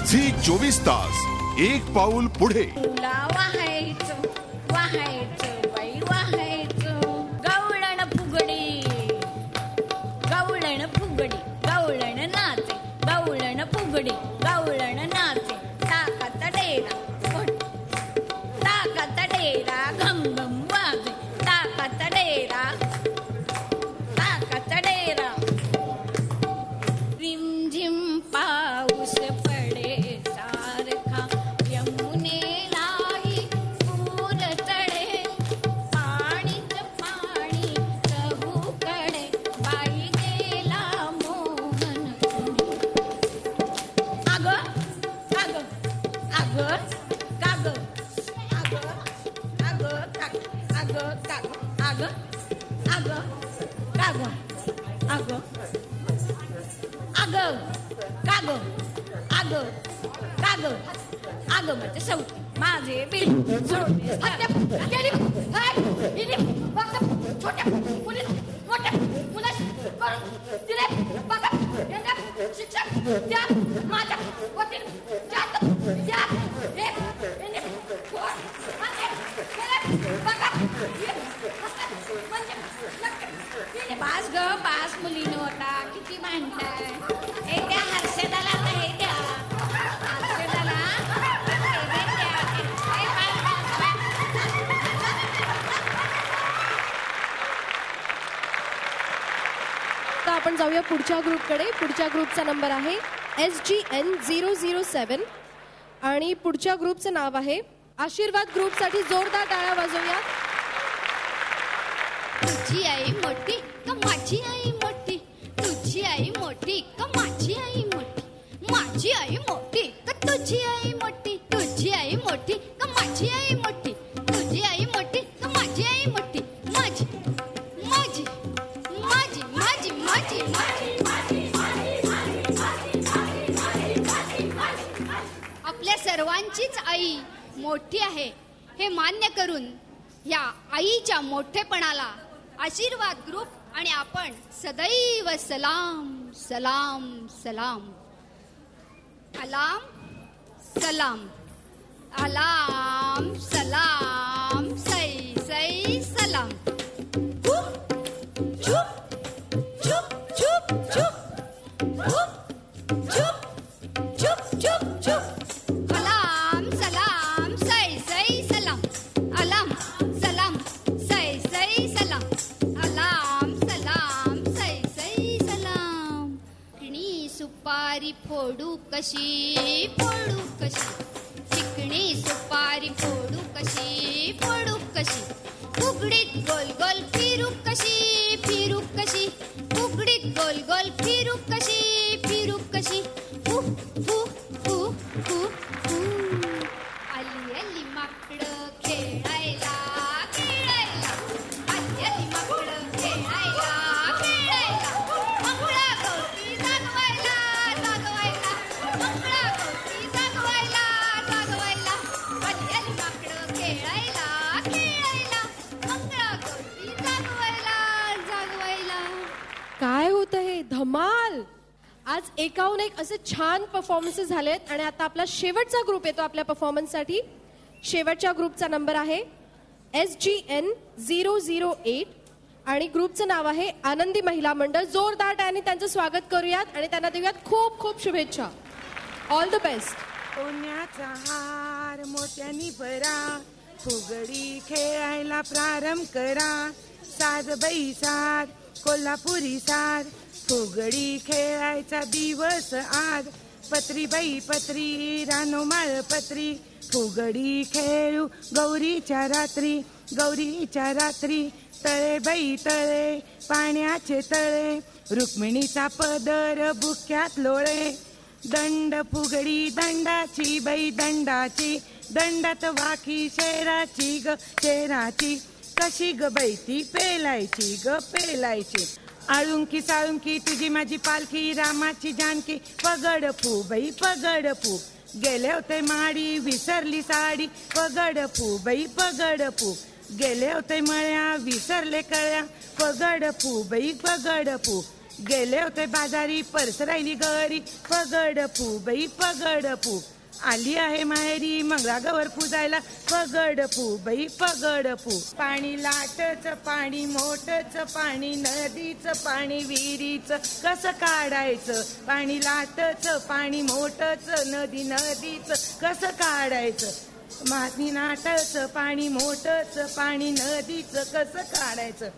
Zee 24 तास एक पाऊल पुढे. वाहायचं वाहायचं बाई वाहायचं. गवळण फुगडी गवळण फुगडी गवळण नाचे गवळण फुगडी गवळण नाचे. ताकात डेरा घम घम वाजे. ताकात डेरा रिमझिम पाऊस पडे सारखा. यमुनेलाही पूर चढे. पाणीच पाणी चहूकडे. बाई गेला मोहन. अग अग अग काग अग अग काग अग काग अग अग काग अग अग काग अग काग अग म्हणजे सौती माझे बिल सोडले. छोट्या मुली मोठ्या मुलाशी करून दिले बघा. शिक्षक द्या माझ्या वतीने जात द्या. पास ग पास मुलीनो होता किती मांडलाय. हे द्या हर्षदाला तर हे द्या हर्षदाला तर आपण जाऊया पुढच्या ग्रुपकडे. पुढच्या ग्रुपचा नंबर आहे SGN 007 आणि पुढच्या ग्रुपचं नाव आहे आशीर्वाद. ग्रुपसाठी जोरदार टाळ्या वाजवूया. तुझी आई मोठी का माझी आई मोठी. तुझी आई मोठी का माझी आई मोठी. माझी आई मोठी का तुझी आई मोठी. तुझी आई मोठी का माझी आई मोठी. तुझी आई मोठी का माझी आई मोठी. माझी माझी माझी माझी माझी आपल्या सर्वांचीच आई मोठी आहे हे मान्य करून या आईच्या मोठेपणाला आशीर्वाद ग्रुप आणि आपण सदैव सलाम सलाम सलाम. अलाम सलाम अलाम सलाम सै सै सलाम. चुप चुप चुप चुप चुप चुप चुप चुप चुप. अलाम सलाम सै सै सलाम. अलाम सलाम सै सै सलाम. अलाम सलाम सै सै सलाम. चिकणी सुपारी फोडू कशी फोडू कशी. चिकणी सुपारी फोडू कशी फोडू कशी. फुगडीत गोल गोल फिरू कशी फिरू कशी. फुगडीत गोल गोल फिरू कशी फिरू कशी. फू फू फू फू फू. आली आली माकडं खेळायला खेळायला. आली आली माकडं खेळायला खेळायला. मंगळागौरी जागवायला जागवायला. मंगळागौरी जागवायला जागवायला. आली आली माकडं खेळायला खेळायला. मंगळागौरी जागवायला जागवायला. काय होतं हे धमाल. आज एकाहून एक असे छान परफॉर्मन्सेस झालेत आणि आता आपला शेवटचा ग्रुप येतो आपल्या परफॉर्मन्ससाठी. शेवटच्या ग्रुपचा नंबर आहे SGN 008 आणि ग्रुपचं नाव आहे आनंदी महिला मंडळ. जोरदार टाळ्यांनी त्यांचं स्वागत करूयात आणि त्यांना देऊयात खूप खूप शुभेच्छा. All the best. सोन्याचा हार मोत्यानी भरा. फुगडी खेळायला प्रारंभ करा. साज बाई साज कोल्हापुरी साज. फुगडी खेळायचा दिवस आज. पत्री बाई पत्री रानोमाळ पत्री. फुगडी खेळू गौरीच्या रात्री गौरीच्या रात्री. तळे बाई तळे पाण्याचे तळे. रुक्मिणीचा पदर बुक्यात लोळे. दंड फुगडी दंडाची बाई दंडाची. दंडात वाकी शेराची ग शेराची. कशी ग बाई ती पेलायची ग पेलायची. आळुंकी साळुंकी तुझी माझी पालखी. रामाची जानकी पगड फू बाई पगड फू. गेले होते माडी विसरली साडी. पगड फू बाई पगड फू. गेले होते मळ्या विसरले कळ्या. पगड फू बाई पगड फू. गेले होते बाजारी पर्स राहिली घरी पगड फू बाई पगड फू आली आहे माहेरी मंगळागौर पूजायला पगड फू बाई पगड फू पाणी लाटच पाणी मोठच पाणी नदीचं पाणी विहिरीचं कसं काढायचं पाणी लाटच पाणी मोठच नदीचं कसं काढायचं माती नाटच पाणी मोठच पाणी नदीचं कसं काढायचं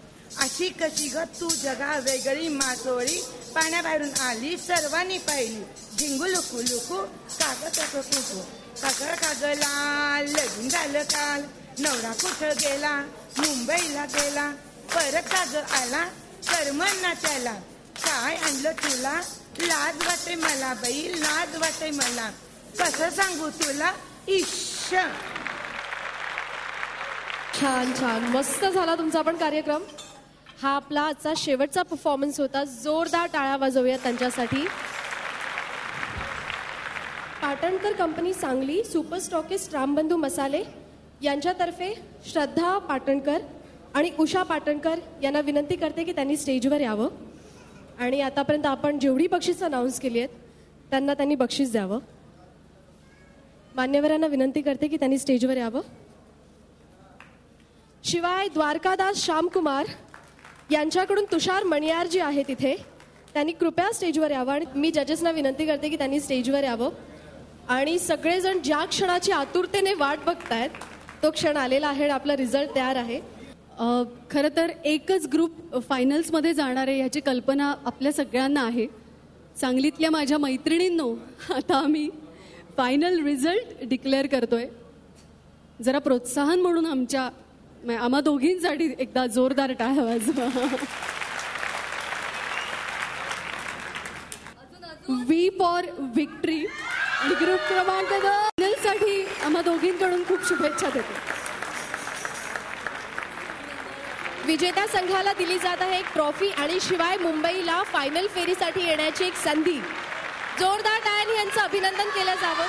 अशी कशी ग तू जगा वेगळी मासोळी पाण्याबाहेरून आली सर्वांनी पाहिली झिंगू लुकू लुकू कागद कुकू कागळ कागला लगीन झालं काल नवरा कुठं गेला मुंबईला गेला परत काग आला करमन ना त्याला काय आणलं तुला लाज वाटे मला बाई लाज वाटे मला कसं सांगू तुला इश्श. छान छान मस्त झाला तुमचा पण कार्यक्रम. हा आपला आजचा शेवटचा परफॉर्मन्स होता. जोरदार टाळ्या वाजवूया त्यांच्यासाठी. Patankar company Sangli super stockist Rambandhu मसाले यांच्यातर्फे श्रद्धा पाटणकर आणि उषा पाटणकर यांना विनंती करते की त्यांनी स्टेजवर यावं आणि आतापर्यंत आपण जेवढी बक्षीस अनाऊन्स केली आहेत त्यांना त्यांनी बक्षीस द्यावं. मान्यवरांना विनंती करते की त्यांनी स्टेजवर यावं. शिवाय द्वारकादास श्यामकुमार यांच्याकडून तुषार मणियार जी आहे तिथे त्यांनी कृपया स्टेजवर यावं आणि मी जजेसना विनंती करते की त्यांनी स्टेजवर यावं. आणि सगळेजण ज्या क्षणाची आतुरतेने वाट बघतायत तो क्षण आलेला आहे आणि आपला रिझल्ट तयार आहे. खरं तर एकच ग्रुप फायनल्समध्ये जाणार आहे ह्याची कल्पना आपल्या सगळ्यांना आहे. सांगलीतल्या माझ्या मैत्रिणींनो आता आम्ही फायनल रिझल्ट डिक्लेअर करतोय. जरा प्रोत्साहन म्हणून आम्हा दोघींसाठी एकदा जोरदार टाळ्या वाजवा. व्ही फॉर विक्ट्री आणि ग्रुप क्रमांक 2 साठी आम्हा दोघींकडून खूप शुभेच्छा देतो. विजेत्या संघाला दिली जात आहे एक ट्रॉफी आणि शिवाय मुंबईला फायनल फेरीसाठी येण्याची एक संधी. जोरदार टाळ्यांनी यांचं अभिनंदन केलं जावं.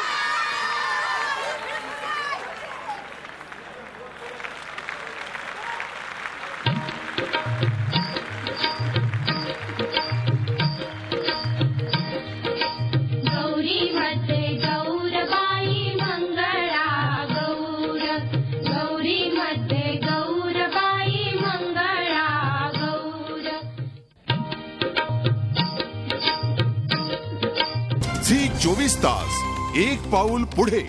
झी 24 तास एक पाऊल पुढे.